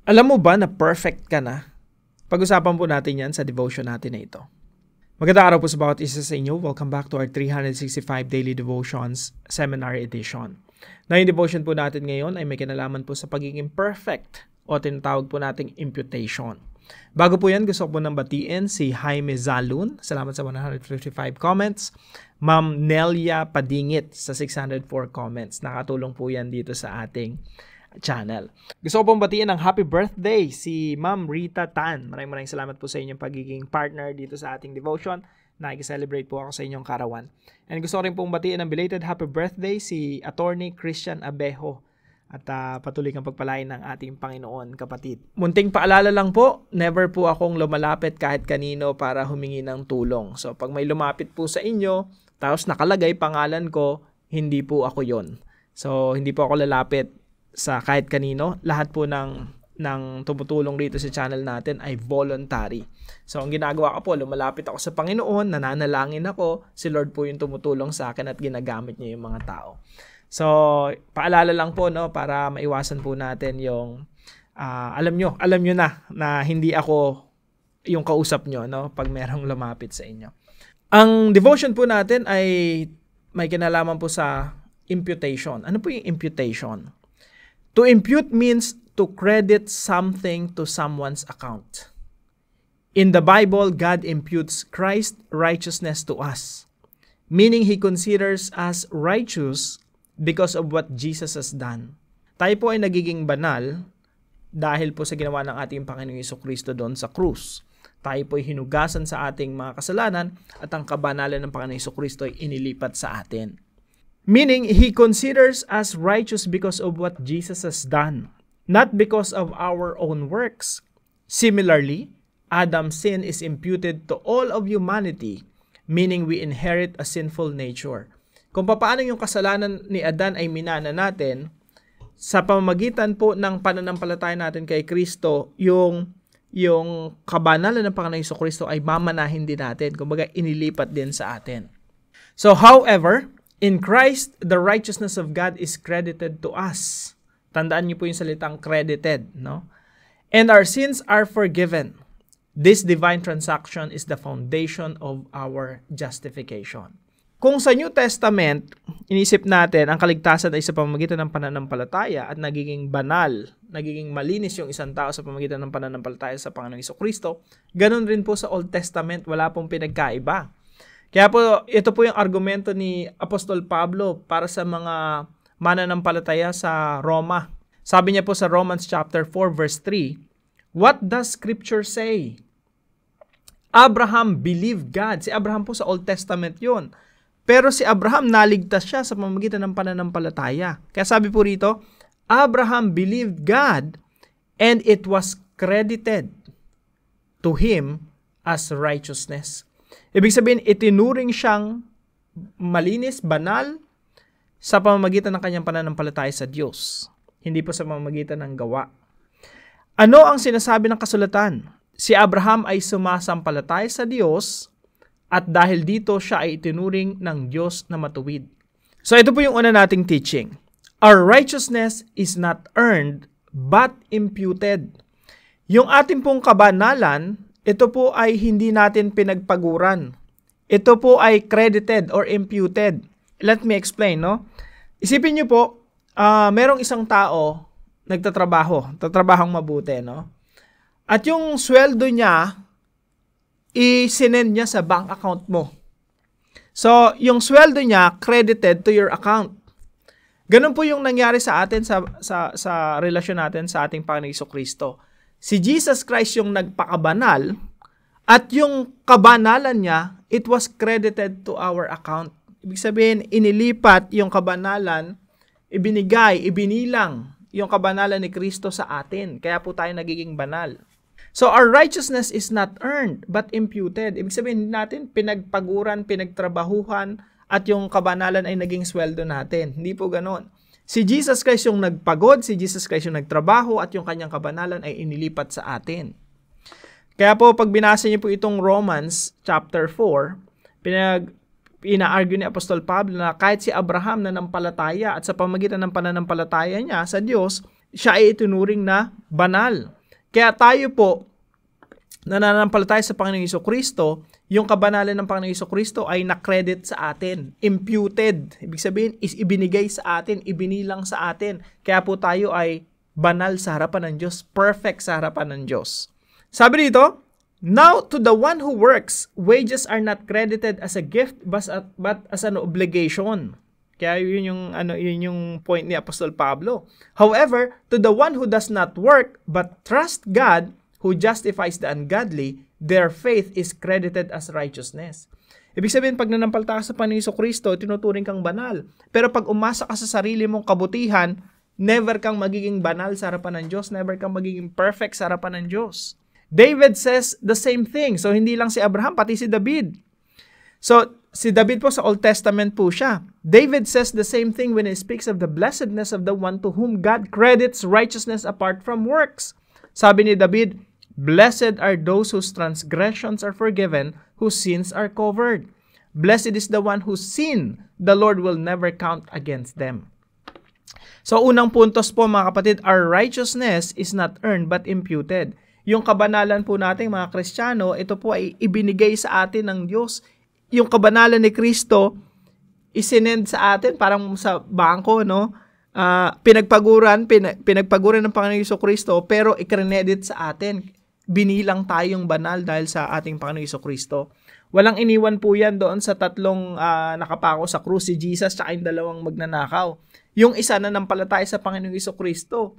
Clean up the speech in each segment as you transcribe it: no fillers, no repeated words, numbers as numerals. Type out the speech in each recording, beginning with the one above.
Alam mo ba na perfect ka na? Pag-usapan po natin yan sa devotion natin na ito. Magandang araw po sa bawat isa sa inyo. Welcome back to our 365 Daily Devotions Seminar Edition. Na yung devotion po natin ngayon ay may kinalaman po sa pagiging perfect o tinatawag po nating imputation. Bago po yan, gusto ko po nang batiin si Jaime Zalun. Salamat sa 155 comments. Ma'am Nelia Padingit sa 604 comments. Nakatulong po yan dito sa ating channel. Gusto ko pong batiin ng happy birthday si Ma'am Rita Tan. Maraming salamat po sa inyong pagiging partner dito sa ating devotion. Nakikiselebrate po ako sa inyong karawan. And gusto ko rin pong batiin ng belated happy birthday si Attorney Christian Abejo. At patuloy kang pagpalain ng ating Panginoon, kapatid. Munting paalala lang po, never po akong lumalapit kahit kanino para humingi ng tulong. So pag may lumapit po sa inyo, tapos nakalagay pangalan ko, hindi po ako yon. So hindi po ako lalapit sa kahit kanino. Lahat po ng tumutulong dito sa channel natin ay voluntary. So ang ginagawa ko po, lumalapit ako sa Panginoon, nananalangin ako, si Lord po yung tumutulong sa akin at ginagamit niya yung mga tao. So paalala lang po, no, para maiwasan po natin yung alam nyo na hindi ako yung kausap nyo, no, pag merong lumapit sa inyo. Ang devotion po natin ay may kinalaman po sa imputation. Ano po yung imputation? To impute means to credit something to someone's account. In the Bible, God imputes Christ's righteousness to us, meaning He considers us righteous because of what Jesus has done. Tayo po ay nagiging banal dahil po sa ginawa ng ating Panginoong Jesucristo doon sa krus. Tayo po ay hinugasan sa ating mga kasalanan at ang kabanalan ng Panginoong Jesucristo ay inilipat sa atin. Meaning, He considers us righteous because of what Jesus has done, not because of our own works. Similarly, Adam's sin is imputed to all of humanity, meaning we inherit a sinful nature. Kung paano yung kasalanan ni Adan ay minana natin, sa pamamagitan po ng pananampalataya natin kay Kristo, yung kabanalan ng Panginoong Jesucristo ay mamanahin din natin. Kumbaga, inilipat din sa atin. So, however, in Christ, the righteousness of God is credited to us. Tandaan niyo po yung salitang credited, no? And our sins are forgiven. This divine transaction is the foundation of our justification. Kung sa New Testament, inisip natin, ang kaligtasan ay sa pamamagitan ng pananampalataya at nagiging banal, nagiging malinis yung isang tao sa pamamagitan ng pananampalataya sa Panginoong Jesucristo, ganun rin po sa Old Testament, wala pong pinagkaiba. Kaya po, ito po yung argumento ni Apostol Pablo para sa mga mananampalataya sa Roma. Sabi niya po sa Romans chapter 4 verse 3, "What does Scripture say? Abraham believed God." Si Abraham po sa Old Testament yun. Pero si Abraham naligtas siya sa pamamagitan ng pananampalataya. Kaya sabi po rito, Abraham believed God and it was credited to him as righteousness. Ibig sabihin, itinuring siyang malinis, banal, sa pamamagitan ng kanyang pananampalataya sa Diyos. Hindi po sa pamamagitan ng gawa. Ano ang sinasabi ng kasulatan? Si Abraham ay sumasampalataya sa Diyos at dahil dito siya ay itinuring ng Diyos na matuwid. So ito po yung una nating teaching. Our righteousness is not earned but imputed. Yung ating pong kabanalan, ito po ay hindi natin pinagpaguran. Ito po ay credited or imputed. Let me explain, no? Isipin niyo po, merong isang tao tatrabahong mabuti, no? At yung sweldo niya, i-sinend niya sa bank account mo. So, yung sweldo niya credited to your account. Ganun po yung nangyari sa atin sa relasyon natin sa ating Panginoong Jesucristo. Si Jesus Christ yung nagpakabanal at yung kabanalan niya, it was credited to our account. Ibig sabihin, inilipat yung kabanalan, ibinilang yung kabanalan ni Kristo sa atin. Kaya po tayo nagiging banal. So our righteousness is not earned but imputed. Ibig sabihin natin, pinagpaguran, pinagtrabahuhan, at yung kabanalan ay naging sweldo natin. Hindi po ganon. Si Jesus Christ yung nagpagod, si Jesus Christ yung nagtrabaho, at yung kanyang kabanalan ay inilipat sa atin. Kaya po, pag binasa niyo po itong Romans chapter 4, ina-argue ni Apostol Pablo na kahit si Abraham nanampalataya at sa pamagitan ng pananampalataya niya sa Diyos, siya ay itunuring na banal. Kaya tayo po, nananampalataya sa Panginoong Jesucristo, yung kabanalan ng Panginoong Jesucristo ay na-credit sa atin, imputed. Ibig sabihin, is ibinigay sa atin, ibinilang sa atin. Kaya po tayo ay banal sa harapan ng Diyos, perfect sa harapan ng Diyos. Sabi dito, now to the one who works, wages are not credited as a gift but as an obligation. Kaya yun yung point ni Apostol Pablo. However, to the one who does not work but trust God, who justifies the ungodly, their faith is credited as righteousness. Ibig sabihin, pag nanampalataya sa Panginoong Jesucristo, tinuturing kang banal. Pero pag umasa ka sa sarili mong kabutihan, never kang magiging banal sa harapan ng Diyos, never kang magiging perfect sa harapan ng Diyos. David says the same thing. So, hindi lang si Abraham, pati si David. So, si David po sa Old Testament po siya. David says the same thing when he speaks of the blessedness of the one to whom God credits righteousness apart from works. Sabi ni David, blessed are those whose transgressions are forgiven, whose sins are covered. Blessed is the one whose sin the Lord will never count against them. So, unang puntos po mga kapatid, our righteousness is not earned but imputed. Yung kabanalan po natin mga Kristiyano, ito po ay ibinigay sa atin ng Diyos. Yung kabanalan ni Kristo, isinend sa atin, parang sa bangko, no? Pinagpaguran ng Panginoong Jesucristo, pero ikredit sa atin. Binilang tayong banal dahil sa ating Panginoong Jesucristo. Walang iniwan po yan doon sa tatlong nakapako sa krus, si Jesus at yung dalawang magnanakaw. Yung isa na nampalataya sa Panginoong Jesucristo.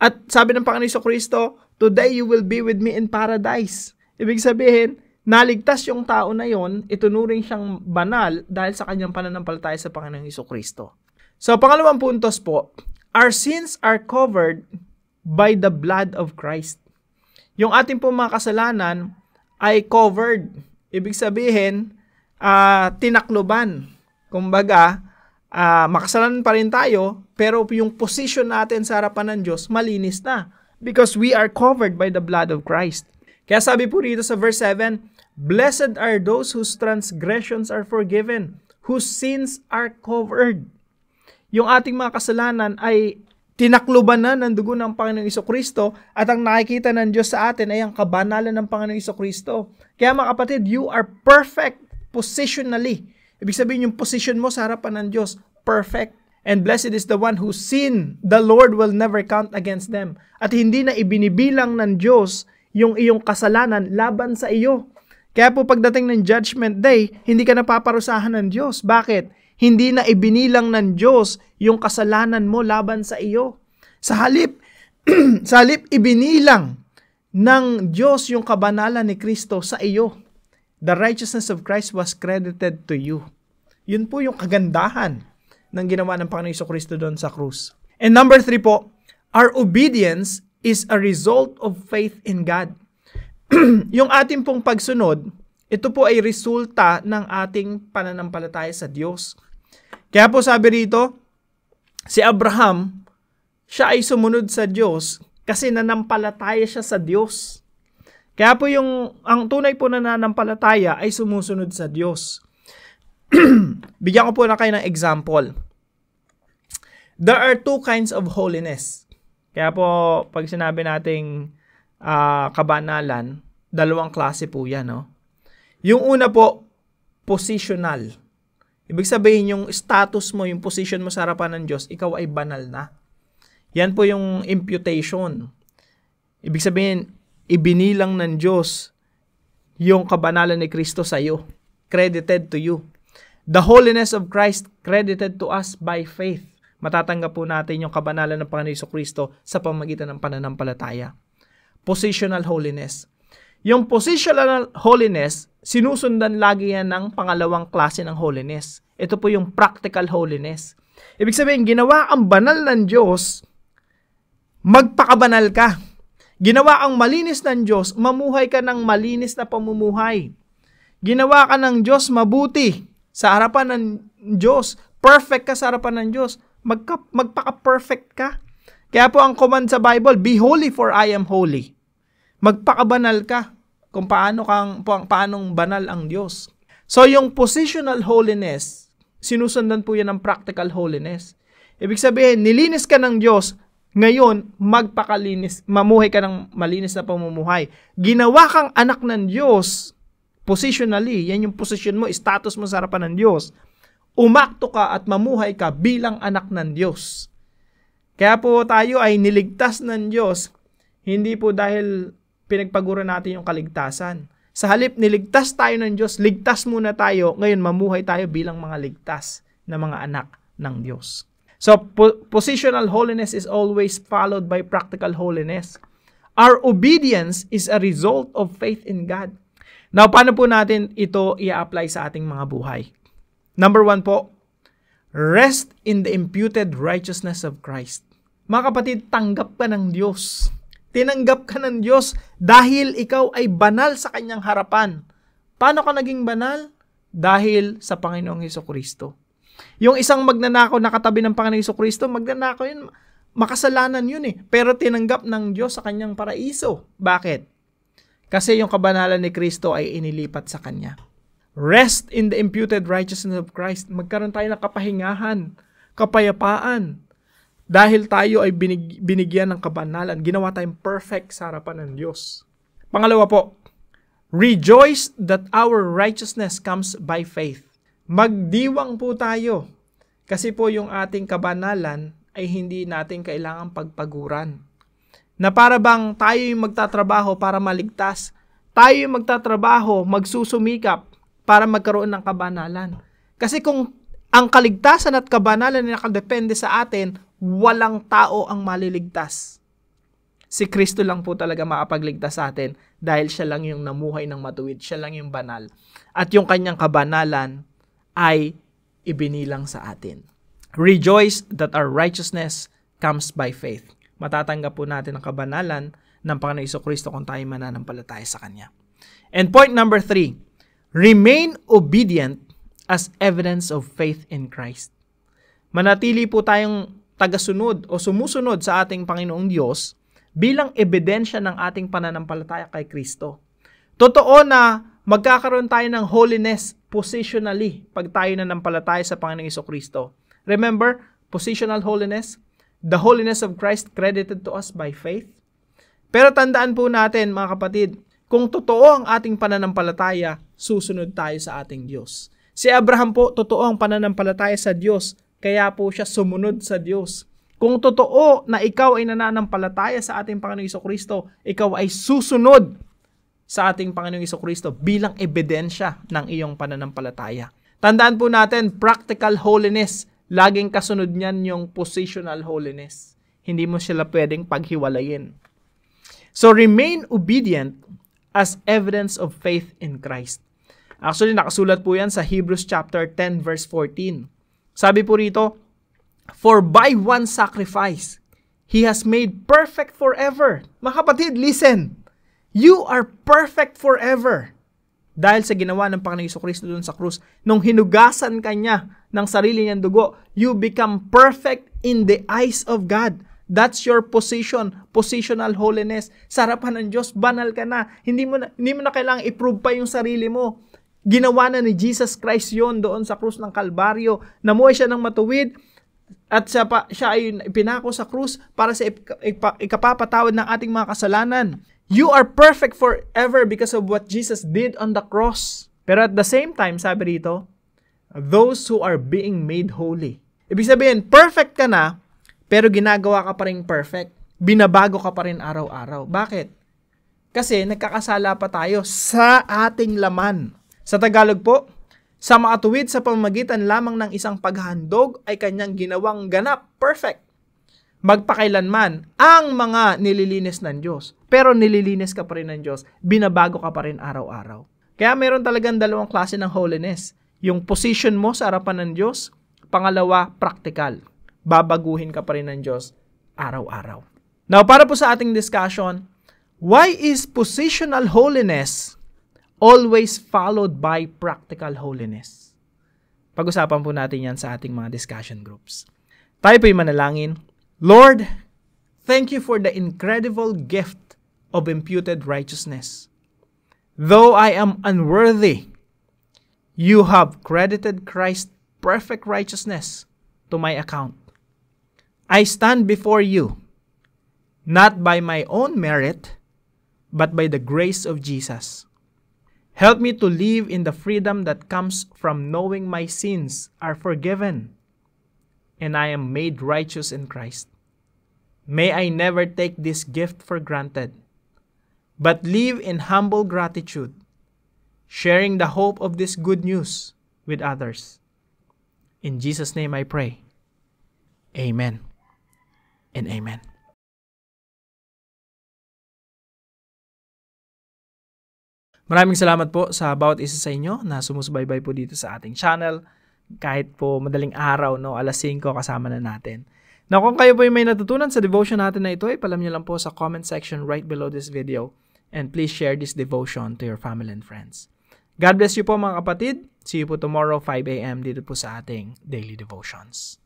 At sabi ng Panginoong Jesucristo, today you will be with me in paradise. Ibig sabihin, naligtas yung tao na yon, itunuring siyang banal dahil sa kanyang pananampalataya sa Panginoong Jesucristo. So, pangalawang puntos po, our sins are covered by the blood of Christ. Yung ating po mga kasalanan ay covered. Ibig sabihin, tinakloban. Kumbaga, makasalanan pa rin tayo, pero yung position natin sa harapan ng Diyos, malinis na. Because we are covered by the blood of Christ. Kaya sabi po rito sa verse 7, blessed are those whose transgressions are forgiven, whose sins are covered. Yung ating mga kasalanan ay tinakluban na ng dugo ng Panginoong Jesucristo at ang nakikita ng Diyos sa atin ay ang kabanalan ng Panginoong Jesucristo. Kaya mga kapatid, you are perfect positionally. Ibig sabihin yung position mo sa harapan ng Diyos, perfect. And blessed is the one whose sin the Lord will never count against them. At hindi na ibinibilang ng Diyos yung iyong kasalanan laban sa iyo. Kaya po pagdating ng Judgment Day, hindi ka napaparusahan ng Diyos. Bakit? Hindi na ibinilang ng Diyos yung kasalanan mo laban sa iyo. Sa halip, ibinilang ng Diyos yung kabanalan ni Kristo sa iyo. The righteousness of Christ was credited to you. Yun po yung kagandahan ng ginawa ng Panginoong Jesucristo doon sa krus. And number 3 po, our obedience is a result of faith in God. Yung ating pong pagsunod, ito po ay resulta ng ating pananampalataya sa Diyos. Kaya po sabi rito, si Abraham, siya ay sumunod sa Diyos kasi nanampalataya siya sa Diyos. Kaya po ang tunay po na nananampalataya ay sumusunod sa Diyos. Bigyan ko po na kayo ng example. There are two kinds of holiness. Kaya po, pag sinabi nating kabanalan, dalawang klase po yan. No? Yung una po, positional. Ibig sabihin, yung status mo, yung position mo sa harapan ng Diyos, ikaw ay banal na. Yan po yung imputation. Ibig sabihin, ibinilang ng Diyos yung kabanalan ni Kristo sa iyo. Credited to you. The holiness of Christ credited to us by faith. Matatanggap po natin yung kabanalan ng Panginoon Jesucristo sa pamamagitan ng pananampalataya. Positional holiness. Yung positional holiness, sinusundan lagi yan ng pangalawang klase ng holiness. Ito po yung practical holiness. Ibig sabihin, ginawa ang banal ng Diyos, magpakabanal ka. Ginawa ang malinis ng Diyos, mamuhay ka ng malinis na pamumuhay. Ginawa ka ng Diyos mabuti sa harapan ng Diyos. Perfect ka sa harapan ng Diyos. Magpaka-perfect ka. Kaya po ang command sa Bible, be holy for I am holy. Magpakabanal ka kung paanong banal ang Diyos. So yung positional holiness, sinusundan po yan ng practical holiness. Ibig sabihin, nilinis ka ng Diyos, Ngayon, magpakalinis, mamuhay ka ng malinis na pamumuhay. Ginawa kang anak ng Diyos, positionally, yan yung position mo, status mo sa harapan ng Diyos. Umakto ka at mamuhay ka bilang anak ng Diyos. Kaya po tayo ay niligtas ng Diyos, hindi po dahil pinagpaguran natin yung kaligtasan. Sa halip, niligtas tayo ng Diyos, ligtas muna tayo, ngayon mamuhay tayo bilang mga ligtas na mga anak ng Diyos. So, positional holiness is always followed by practical holiness. Our obedience is a result of faith in God. Now, paano po natin ito i-apply sa ating mga buhay? Number 1 po, rest in the imputed righteousness of Christ. Mga kapatid, tanggap ka ng Diyos. Tinanggap ka ng Diyos dahil ikaw ay banal sa Kanyang harapan. Paano ka naging banal? Dahil sa Panginoong Hesukristo. Yung isang magnanakaw na katabi ng Panginoong Hesukristo, magnanakaw yun, makasalanan yun eh. Pero tinanggap ng Diyos sa Kanyang paraiso. Bakit? Kasi yung kabanalan ni Kristo ay inilipat sa Kanya. Rest in the imputed righteousness of Christ. Magkaroon tayo ng kapahingahan, kapayapaan. Dahil tayo ay binigyan ng kabanalan, ginawa tayong perfect sa harapan ng Diyos. Pangalawa po, rejoice that our righteousness comes by faith. Magdiwang po tayo kasi po yung ating kabanalan ay hindi natin kailangang pagpaguran. Na para bang tayo yung magtatrabaho para maligtas, tayo yung magtatrabaho, magsusumikap para magkaroon ng kabanalan. Kasi kung ang kaligtasan at kabanalan ay nakadepende sa atin, walang tao ang maliligtas. Si Kristo lang po talaga makapagligtas sa atin dahil siya lang yung namuhay ng matuwid, siya lang yung banal. At yung kanyang kabanalan ay ibinilang sa atin. Rejoice that our righteousness comes by faith. Matatanggap po natin ang kabanalan ng Panginoong Hesukristo kung tayo mananampalataya sa Kanya. And point number 3, remain obedient as evidence of faith in Christ. Manatili po tayong tagasunod o sumusunod sa ating Panginoong Diyos bilang ebidensya ng ating pananampalataya kay Kristo. Totoo na magkakaroon tayo ng holiness positionally pag tayo nanampalataya sa Panginoong Hesukristo. Remember, positional holiness, the holiness of Christ credited to us by faith. Pero tandaan po natin, mga kapatid, kung totoo ang ating pananampalataya, susunod tayo sa ating Diyos. Si Abraham po, totoo ang pananampalataya sa Diyos, kaya po siya sumunod sa Diyos. Kung totoo na ikaw ay nananampalataya sa ating Panginoong Hesukristo, ikaw ay susunod sa ating Panginoong Hesukristo bilang ebidensya ng iyong pananampalataya. Tandaan po natin, practical holiness, laging kasunod niyan yung positional holiness. Hindi mo sila pwedeng paghiwalayin. So, remain obedient as evidence of faith in Christ. Actually, nakasulat po yan sa Hebrews chapter 10 verse 14. Sabi po rito, for by one sacrifice, He has made perfect forever. Mga kapatid, listen. You are perfect forever. Dahil sa ginawa ng Panginoong Hesukristo doon sa krus, nung hinugasan kanya ng sarili niyang dugo, you become perfect in the eyes of God. That's your position, positional holiness. Sa harapan ng Diyos, banal ka na. Hindi mo na kailangang i-prove pa yung sarili mo. Ginawa na ni Jesus Christ yon doon sa krus ng Kalbaryo. Namuhay siya ng matuwid at siya ay pinako sa krus para sa ikapapatawad ng ating mga kasalanan. You are perfect forever because of what Jesus did on the cross. Pero at the same time, sabi rito, those who are being made holy. Ibig sabihin, perfect ka na, pero ginagawa ka pa rin perfect. Binabago ka pa rin araw-araw. Bakit? Kasi nagkakasala pa tayo sa ating laman. Sa Tagalog po, sa makatuwid sa pamamagitan lamang ng isang paghahandog ay kanyang ginawang ganap, perfect. Magpakailanman ang mga nililinis ng Diyos. Pero nililinis ka pa rin ng Diyos. Binabago ka pa rin araw-araw. Kaya meron talagang dalawang klase ng holiness. Yung position mo sa harapan ng Diyos. Pangalawa, practical. Babaguhin ka pa rin ng Diyos araw-araw. Now, para po sa ating discussion, why is positional holiness always followed by practical holiness? Pag-usapan po natin yan sa ating mga discussion groups. Tayo po'y manalangin. Lord, thank you for the incredible gift of imputed righteousness. Though I am unworthy, you have credited Christ's perfect righteousness to my account. I stand before you not by my own merit, but by the grace of Jesus. Help me to live in the freedom that comes from knowing my sins are forgiven and I am made righteous in Christ. May I never take this gift for granted, but live in humble gratitude, sharing the hope of this good news with others. In Jesus' name I pray. Amen and amen. Maraming salamat po sa bawat isa sa inyo na sumusubaybay po dito sa ating channel. Kahit po madaling araw, no, alas 5 kasama na natin. Now, kung kayo po yung may natutunan sa devotion natin na ito, ipalam nyo lang po sa comment section right below this video. And please share this devotion to your family and friends. God bless you po mga kapatid. See you po tomorrow 5 a.m. dito po sa ating daily devotions.